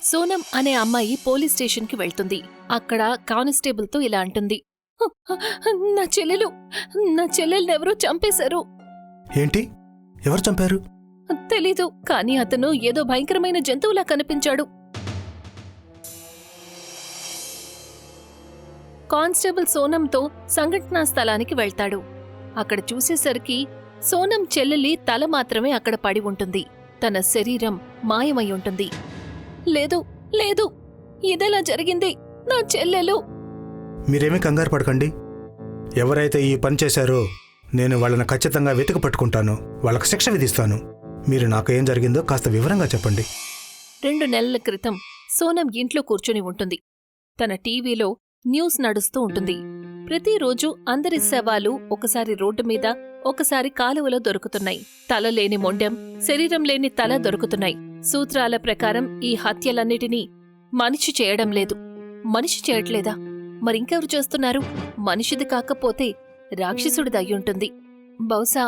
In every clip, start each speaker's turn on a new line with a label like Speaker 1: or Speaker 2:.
Speaker 1: సోనం అనే అమ్మాయి పోలీస్ స్టేషన్కి వెళ్తుంది. అక్కడ కానిస్టేబుల్తో ఇలా అంటుంది, నా చెల్లెల్నెవరో చంపేశారు.
Speaker 2: ఏంటి? ఎవరు చంపారు?
Speaker 1: తెలీదు, కానీ అతను ఏదో భయంకరమైన జంతువులా కనిపించాడు. కానిస్టేబుల్ సోనంతో సంఘటనా స్థలానికి వెళ్తాడు. అక్కడ చూసేసరికి సోనం చెల్లెలి తల మాత్రమే అక్కడ పడి ఉంటుంది. తన శరీరం మాయమై ఉంటుంది. లేదు లేదు, ఇదెలా జరిగింది? నా చెల్లెలు.
Speaker 2: మీరేమీ కంగారు పడకండి. ఎవరైతే ఈ పని చేశారో నేను వాళ్ళని ఖచ్చితంగా వెతికి పట్టుకుంటాను, వాళ్ళకి శిక్ష విధిస్తాను. మీరు నాకు ఏం జరిగిందో కాస్త వివరంగా చెప్పండి.
Speaker 1: 2 నెలల క్రితం సోనం ఇంట్లో కూర్చొని ఉంటుంది. తన టీవీలో న్యూస్ నడుస్తూ ఉంటుంది. ప్రతిరోజు అందరి శవాలు ఒకసారి రోడ్డు మీద, ఒకసారి కాలువలో దొరుకుతున్నాయి. తల లేని మొండెం, శరీరం లేని తల దొరుకుతున్నాయి. సూత్రాల ప్రకారం ఈ హత్యలన్నిటినీ మనిషి చేయడం లేదు. మనిషి చేయట్లేదా? మరింకెవరు చేస్తున్నారు? మనిషిది కాకపోతే రాక్షసుడిది అయ్యుంటుంది. బహుశా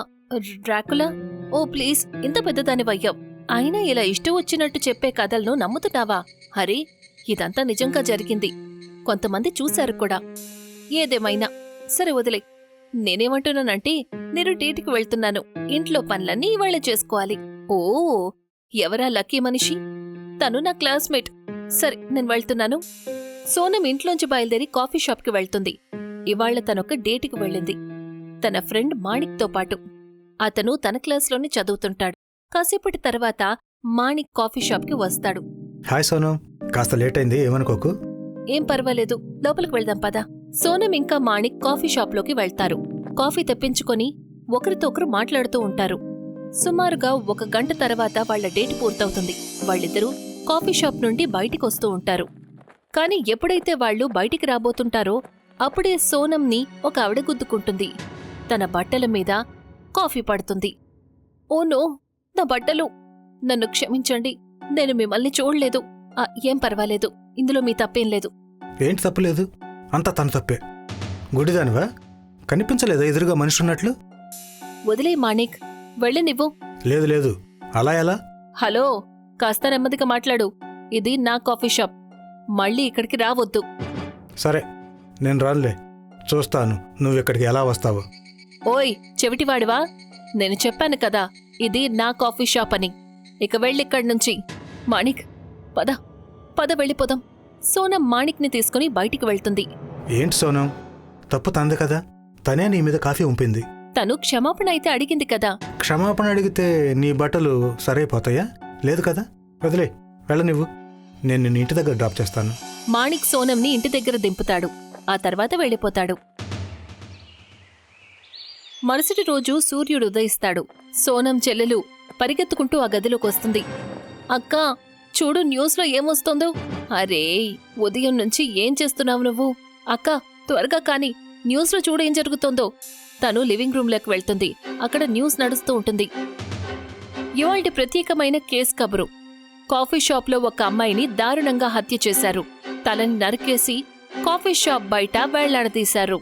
Speaker 1: డ్రాకులా? ఓ ప్లీజ్, ఇంత పెద్దదానివయ్యావ్, అయినా ఇలా ఇష్టం వచ్చినట్టు చెప్పే కథలను నమ్ముతున్నావా? హరి, ఇదంతా నిజంగా జరిగింది. కొంతమంది చూశారు కూడా. ఏదేమైనా సరే వదిలే. నేనేమంటున్నానంటే, నేను డేట్కి వెళ్తున్నాను. ఇంట్లో పనులన్నీ ఇవాళ చేసుకోవాలి. ఓ, ఎవరా లక్కీ మనిషి? తను నా క్లాస్మేట్. సరే, నేను వెళ్తున్నాను. సోనం ఇంట్లోంచి బయలుదేరి కాఫీ షాప్కి వెళ్తుంది. ఇవాళ్ల తనొక డేట్కి వెళ్ళింది, తన ఫ్రెండ్ మాణిక్తో పాటు. అతను తన క్లాస్లోనే చదువుతుంటాడు. కాసేపటి తర్వాత మాణిక్ కాఫీ షాప్కి వస్తాడు.
Speaker 2: హాయ్ సోనం, కాస్త లేట్ అయింది, ఏమనుకోకు.
Speaker 1: ఏం పర్వాలేదు, లోపలికి వెళ్దాం పదా. సోనం ఇంకా మాణిక్ కాఫీ షాప్లోకి వెళ్తారు. కాఫీ తెప్పించుకొని ఒకరితో ఒకరు మాట్లాడుతూ ఉంటారు. సుమారుగా 1 గంట తర్వాత వాళ్ల డేట్ పూర్తవుతుంది. వాళ్ళిద్దరూ కాఫీ షాప్ నుండి బయటికొస్తూ ఉంటారు. కాని ఎప్పుడైతే వాళ్లు బయటికి రాబోతుంటారో అప్పుడే సోనంని ఒక ఆవిడ గుద్దుకుంటుంది. తన బట్టల మీద కాఫీ పడుతుంది. ఓ నో, నా బట్టలు! నన్ను క్షమించండి, నేను మిమ్మల్ని చూడలేదు. ఏం పర్వాలేదు, ఇందులో మీ తప్పేం లేదు.
Speaker 2: ఏంటి తప్పులేదు? అంతా తన తప్పే. గుడిదానివా? కనిపించలేదా ఎదురుగా మనిషి ఉన్నట్లు?
Speaker 1: వదిలే మాణిక్, వెళ్ళనివ్వు.
Speaker 2: లేదు లేదు, అలా ఎలా?
Speaker 1: హలో, కాస్త నెమ్మదిగా మాట్లాడు. ఇది నా కాఫీ షాప్, మళ్ళీ ఇక్కడికి రావద్దు.
Speaker 2: సరే, నేను రానులే. చూస్తాను నువ్విక్కడికి ఎలా వస్తావు.
Speaker 1: ఓయ్ చెవిటివాడివా, నేను చెప్పాను కదా ఇది నా కాఫీ షాప్ అని. ఇక వెళ్ళిక్కడి నుంచి. మాణిక్, పద పద వెళ్ళిపోదాం. సోనం మాణిక్ని తీసుకుని బయటికి వెళ్తుంది.
Speaker 2: ఏంటి సోనం, తప్పు తంది కదా, తనే నీ మీద కాఫీ ఉంపింది.
Speaker 1: తను క్షమాపణ అయితే అడిగింది కదా.
Speaker 2: క్షమాపణ అడిగితే నీ బట్టలు సరైపోతాయా? లేదు కదా, వదిలే, వెళ్ళ నువ్వు. నేను నిన్ను ఇంటి దగ్గర డ్రాప్ చేస్తాను.
Speaker 1: మాణిక్ సోనంని ఇంటి దగ్గర దింపుతాడు. ఆ తర్వాత వెళ్ళిపోతాడు. మరుసటి రోజు సూర్యుడు ఉదయిస్తాడు. సోనం చెల్లెలు పరిగెత్తుకుంటూ ఆ గదిలోకొస్తుంది. అక్కా, చూడు న్యూస్లో ఏమొస్తోందో. అరే, ఉదయం నుంచి ఏం చేస్తున్నావు నువ్వు? అక్కా, త్వరగా కాని, న్యూస్లో చూడు ఏం జరుగుతోందో. తను లివింగ్ రూంలోకి వెళ్తుంది. అక్కడ న్యూస్ నడుస్తూ ఉంటుంది. ఇవాల్టి ప్రత్యేకమైన కేస్ కబురు. కాఫీ షాప్లో ఒక అమ్మాయిని దారుణంగా హత్య చేశారు. తలని నరికేసి కాఫీ షాప్ బయట వేళ్లాడదీశారు.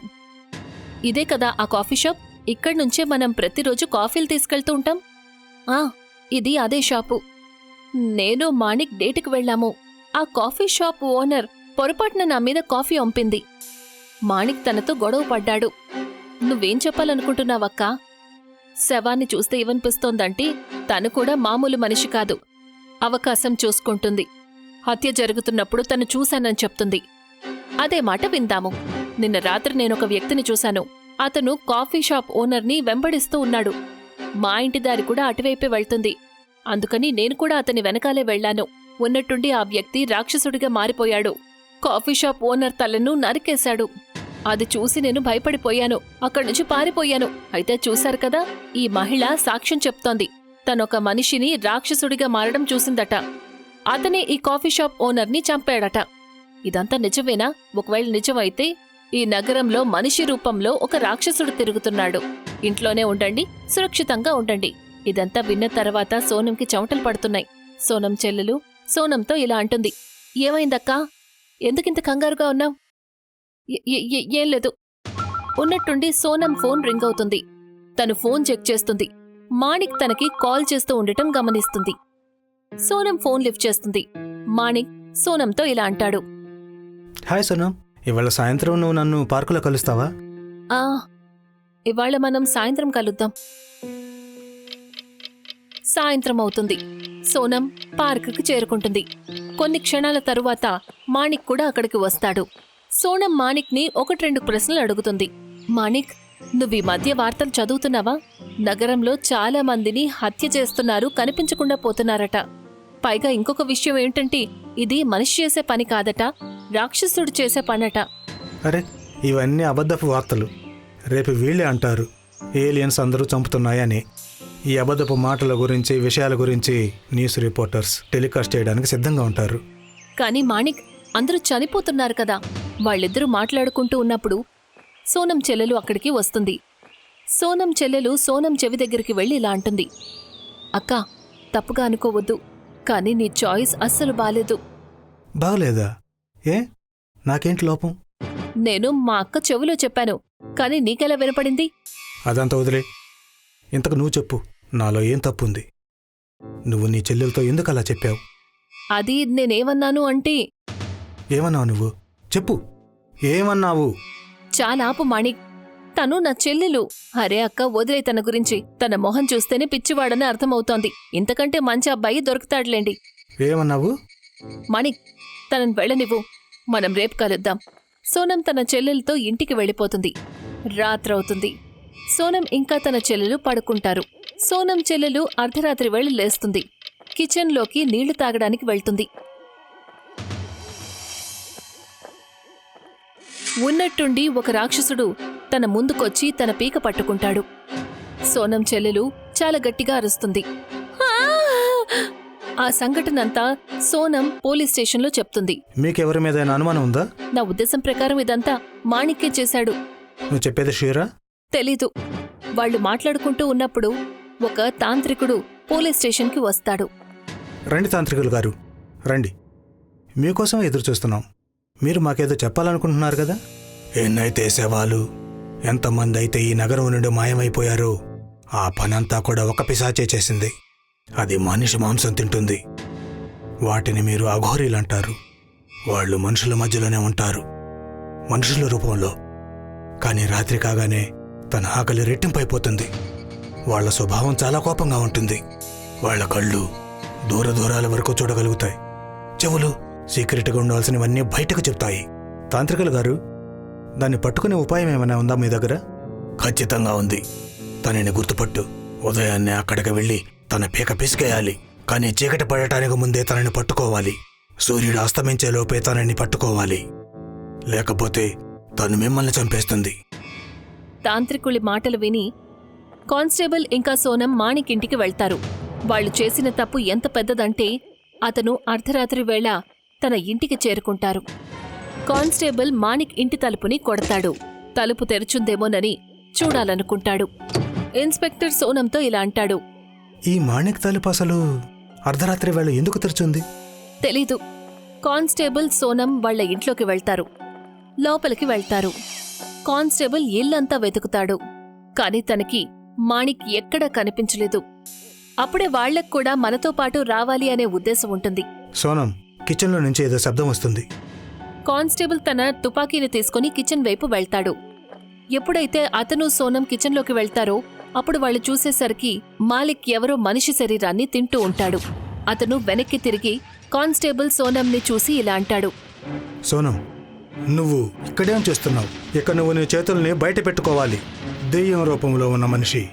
Speaker 1: ఇదే కదా ఆ కాఫీ షాప్? ఇక్కడ్నుంచే మనం ప్రతిరోజు కాఫీలు తీసుకెళ్తూ ఉంటాం. ఇది అదే షాపు. నేను మాణిక్ డేటుకు వెళ్లాము. ఆ కాఫీ షాప్ ఓనర్ పొరపాటున నా మీద కాఫీ పంపింది. మాణిక్ తనతో గొడవ పడ్డాడు. నువ్వేం చెప్పాలనుకుంటున్నావక్కా? శవాన్ని చూస్తే ఏమనిపిస్తోందంటే తను కూడా మామూలు మనిషి కాదు. అవకాశం చూసుకుంటుంది. హత్య జరుగుతున్నప్పుడు తను చూశానని చెప్తుంది. అదే మాట విందాము. నిన్న రాత్రి నేనొక వ్యక్తిని చూశాను. అతను కాఫీ షాప్ ఓనర్ని వెంబడిస్తూ ఉన్నాడు. మా ఇంటి దారి కూడా అటువైపే వెళ్తుంది. అందుకని నేను కూడా అతని వెనకాలే వెళ్లాను. ఉన్నట్టుండి ఆ వ్యక్తి రాక్షసుడిగా మారిపోయాడు. కాఫీ షాప్ ఓనర్ తలను నరికేశాడు. అది చూసి నేను భయపడిపోయాను. అక్కడ్నుంచి పారిపోయాను. అయితే చూశారు కదా, ఈ మహిళ సాక్ష్యం చెప్తోంది. తనొక మనిషిని రాక్షసుడిగా మారడం చూసిందట. అతనే ఈ కాఫీ షాప్ ఓనర్ని చంపాడట. ఇదంతా నిజమేనా? ఒకవేళ నిజమైతే ఈ నగరంలో మనిషి రూపంలో ఒక రాక్షసుడు తిరుగుతున్నాడు. ఇంట్లోనే ఉండండి, సురక్షితంగా ఉండండి. ఇదంతా విన్న తర్వాత సోనంకి చెమటలు పడుతున్నాయి. సోనం చెల్లెలు సోనంతో ఇలా అంటుంది. ఏమైందక్కా? ఎందుకింత కంగారుగా ఉన్నావు? ఏం లేదు. ఉన్నట్టుండి సోనం ఫోన్ రింగ్ అవుతుంది. తను ఫోన్ చెక్ చేస్తుంది. మాణిక్ తనకి కాల్ చేస్తూ ఉండటం గమనిస్తుంది. సోనం ఫోన్ లిఫ్ట్ చేస్తుంది. మాణిక్ సోనంతో ఇలా అంటాడు.
Speaker 2: హాయ్ సోనం, ఇవాళ సాయంత్రం నువ్వు నన్ను పార్కులో కలుస్తావా?
Speaker 1: ఆ ఇవాళ మనం సాయంత్రం కలుద్దాం. సాయంత్రం అవుతుంది. సోనం పార్కుకి చేరుకుంటుంది. కొన్ని క్షణాల తరువాత మాణిక్ కూడా అక్కడికి వస్తాడు. సోనం మాణిక్ని 1-2 ప్రశ్నలు అడుగుతుంది. మాణిక్, నువ్వు ఈ మధ్య వార్తలు చదువుతున్నావా? నగరంలో చాలా మందిని హత్య చేస్తున్నారు, కనిపించకుండా పోతున్నారట. పైగా ఇంకొక విషయం ఏంటంటే ఇది మనిషి చేసే పని కాదట, రాక్షసుడు చేసే పనట.
Speaker 2: అరే, ఇవన్నీ అబద్ధపు వార్తలు. రేపు వీళ్ళే అంటారు ఏలియన్స్ అందరూ చంపుతున్నాయని. ఈ అబద్ధపు మాటల గురించి, విషయాల గురించి న్యూస్ రిపోర్టర్స్ టెలికాస్ట్ చేయడానికి సిద్ధంగా ఉంటారు.
Speaker 1: కానీ మాణిక్, అందరూ చనిపోతున్నారు కదా. వాళ్ళిద్దరూ మాట్లాడుకుంటూ ఉన్నప్పుడు సోనం చెల్లెలు అక్కడికి వస్తుంది. సోనం చెల్లెలు సోనం చెవి దగ్గరికి వెళ్ళి ఇలా అంటుంది. అక్క, తప్పుగా అనుకోవద్దు, కానీ నీ చాయిస్ అస్సలు బాలేదు.
Speaker 2: బాగలేదా? ఏ, నాకేంటి లోపం?
Speaker 1: నేను మా అక్క చెవిలో చెప్పాను, కానీ నీకెలా వినపడింది?
Speaker 2: అదంతా వదిలే. ఇంతకు నువ్వు చెప్పు, నాలో ఏం తప్పుంది? నువ్వు నీ చెల్లెలతో ఎందుకు అలా చెప్పావు?
Speaker 1: అది నేనేమన్నాను అంటే...
Speaker 2: ఏమన్నావు నువ్వు? చెప్పు, ఏమన్నావు?
Speaker 1: చాలా ఆపు మాణిక్, తను నా చెల్లెలు. అరే అక్క, వదిలే తన గురించి. తన మొహం చూస్తేనే పిచ్చివాడని అర్థమవుతోంది. ఇంతకంటే మంచి అబ్బాయి దొరుకుతాడులేండి.
Speaker 2: ఏమన్నావు?
Speaker 1: మాణిక్, తనని వెళ్ళనివ్వు, మనం రేపు కలుద్దాం. సోనం తన చెల్లెలతో ఇంటికి వెళ్ళిపోతుంది. రాత్రవుతుంది. సోనం ఇంకా తన చెల్లెలు పడుకుంటారు. సోనం చెల్లెలు అర్ధరాత్రి వేళ లేస్తుంది. కిచెన్లోకి నీళ్లు తాగడానికి వెళ్తుంది. ఉన్నట్టుండి ఒక రాక్షసుడు తన ముందుకొచ్చి తన పీక పట్టుకుంటాడు. సోనం చెల్లెలు చాలా గట్టిగా అరుస్తుంది. ఆ సంఘటనంతా సోనం పోలీస్ స్టేషన్లో చెప్తుంది.
Speaker 2: మీకెవరి మీద అనుమానం ఉందా?
Speaker 1: నా ఉద్దేశం ప్రకారం ఇదంతా మాణిక్కే చేశాడు.
Speaker 2: నువ్వు చెప్పేది షూరా?
Speaker 1: తెలీదు. వాళ్ళు మాట్లాడుకుంటూ ఉన్నప్పుడు ఒక తాంత్రికుడు పోలీస్ స్టేషన్కి వస్తాడు.
Speaker 2: రండి తాంత్రికులు గారు, రండి. మీకోసం ఎదురు చూస్తున్నాం. మీరు మాకేదో చెప్పాలనుకుంటున్నారు కదా? ఎన్నైతే శవాలు, ఎంతమంది అయితే ఈ నగరం నుండి మాయమైపోయారో ఆ పనంతా కూడా ఒక పిశాచే చేసింది. అది మనిషి మాంసం తింటుంది. వాటిని మీరు అఘోరీలంటారు. వాళ్ళు మనుషుల మధ్యలోనే ఉంటారు, మనుషుల రూపంలో. కానీ రాత్రి కాగానే తన ఆకలి రెట్టింపైపోతుంది. వాళ్ల స్వభావం చాలా కోపంగా ఉంటుంది. వాళ్ల కళ్ళు దూర దూరాల వరకు చూడగలుగుతాయి. చెవులు సీక్రెట్గా ఉండాల్సినవన్నీ బయటకు చెప్తాయి. తాంత్రికులు గారు, దాన్ని పట్టుకునే ఉపాయం ఏమైనా ఉందా మీ దగ్గర? ఖచ్చితంగా ఉంది. తనని గుర్తుపట్టు. ఉదయాన్నే అక్కడికి వెళ్ళి తన పీక పిసికేయాలి. కానీ చీకటి పడటానికి ముందే తనని పట్టుకోవాలి. సూర్యుడు అస్తమించే లోపే తనని పట్టుకోవాలి, లేకపోతే తను మిమ్మల్ని చంపేస్తుంది.
Speaker 1: తాంత్రికుడి మాటలు విని కానిస్టేబుల్ ఇంకా సోనం మాణిక్ ఇంటికి వెళ్తారు. వాళ్లు చేసిన తప్పు ఎంత పెద్దదంటే అతను అర్ధరాత్రి వేళ తన ఇంటికి చేరుకుంటారు. కానిస్టేబుల్ మాణిక్ ఇంటి తలుపుని కొడతాడు. తలుపు తెరుచుందేమోనని చూడాలనుకుంటాడు. ఇన్స్పెక్టర్ సోనంతో ఇలా అంటాడు.
Speaker 2: ఈ మాణిక్ తలుపు అసలు అర్ధరాత్రి వేళ ఎందుకు తెరుచుంది?
Speaker 1: తెలీదు. కానిస్టేబుల్ సోనం వాళ్ల ఇంట్లోకి వెళ్తారు. లోపలికి వెళ్తారు. కానిస్టేబుల్ ఇల్లంతా వెతుకుతాడు. కాని తనకి మాణిక్ ఎక్కడా కనిపించలేదు. అప్పుడే వాళ్లకు కూడా మనతో పాటు రావాలి అనే ఉద్దేశం ఉంటుంది.
Speaker 2: సోనం, కిచెన్లో నుంచి ఏదో శబ్దం వస్తుంది.
Speaker 1: కానిస్టేబుల్ తన తుపాకీని తీసుకుని కిచెన్ వైపు వెళ్తాడు. ఎప్పుడైతే అతను సోనం కిచెన్లోకి వెళ్తారో అప్పుడు వాళ్ళు చూసేసరికి మాలిక్ ఎవరో మనిషి శరీరాన్ని తింటూ ఉంటాడు. అతను వెనక్కి తిరిగి కానిస్టేబుల్ సోనంని చూసి ఇలా అంటాడు.
Speaker 2: సోనం, నువ్వు ఇక్కడేం చేస్తున్నావు? ఇక నువ్వు నీ చేతుల్ని బయట పెట్టుకోవాలి. దెయ్యం రూపంలో ఉన్న మనిషి.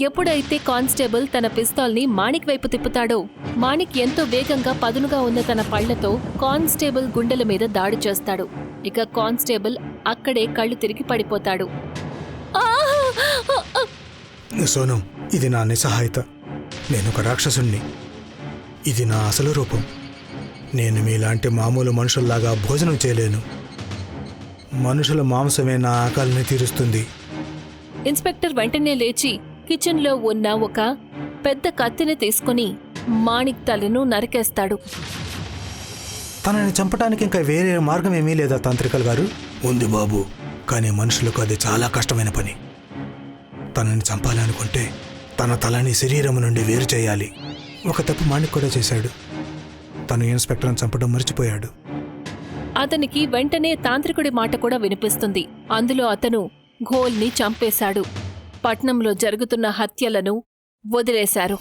Speaker 1: ఎప్పుడైతే కానిస్టేబుల్ తన పిస్తాల్ని మాణిక్ వైపు తిప్పుతాడో మాణిక్ ఎంతో వేగంగా పదునుగా ఉన్న తన పళ్లతో కానిస్టేబుల్ గుండెల మీద దాడి చేస్తాడు. ఇక కానిస్టేబుల్ అక్కడే కళ్ళు తిరిగి పడిపోతాడు.
Speaker 2: సోనం, ఇది నా నిస్సహాయత. నేనొక రాక్షసుణ్ణి. ఇది నా అసలు రూపం. నేను మీలాంటి మామూలు మనుషుల్లాగా భోజనం చేయలేను. మనుషుల మాంసమే నా ఆకలిని తీరుస్తుంది.
Speaker 1: ఇన్స్పెక్టర్ వెంటనే లేచి కిచెన్లో ఉన్న ఒక పెద్ద కత్తిని తీసుకుని మాణిక్ తలను నరికేస్తాడు.
Speaker 2: తనని చంపడానికి ఇంకా వేరే మార్గం ఏమీ లేదా తాంత్రికల్ గారు? ఉంది బాబు, కానీ మనుషులకు అది చాలా కష్టమైన పని. తనని చంపాలనుకుంటే తన తలని శరీరం నుండి వేరు చేయాలి. ఒక తప్పు మాణిక్ కూడా చేశాడు. తను ఇన్స్పెక్టర్ని చంపడం మర్చిపోయాడు.
Speaker 1: అతనికి వెంటనే తాంత్రికుడి మాట కూడా వినిపిస్తుంది. అందులో అతను ఘోల్ని చంపేశాడు. పట్నంలో జరుగుతున్న హత్యలను వదిలేశారు.